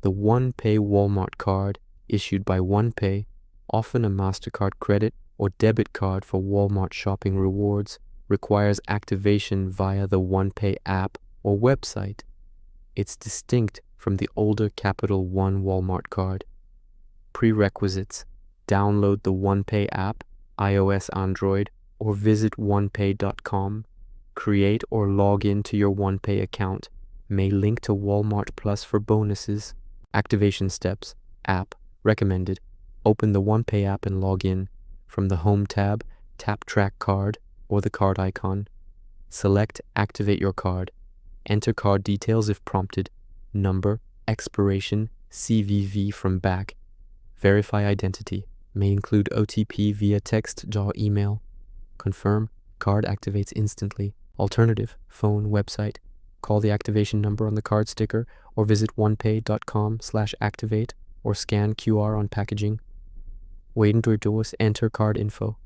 The OnePay Walmart Card, issued by OnePay, often a MasterCard credit or debit card for Walmart shopping rewards, requires activation via the OnePay app or website. It's distinct from the older Capital One Walmart card. Prerequisites: download the OnePay app, iOS, Android, or visit onepay.com. Create or log in to your OnePay account. May link to Walmart Plus for bonuses. Activation steps: app, recommended. Open the OnePay app and log in. From the Home tab, tap Track Card or the card icon. Select Activate your card. Enter card details if prompted: number, expiration, CVV from back. Verify identity. May include OTP via text, or email. Confirm. Card activates instantly. Alternative: phone, website. Call the activation number on the card sticker or visit onepay.com/activate or scan QR on packaging. Wait until enter card info.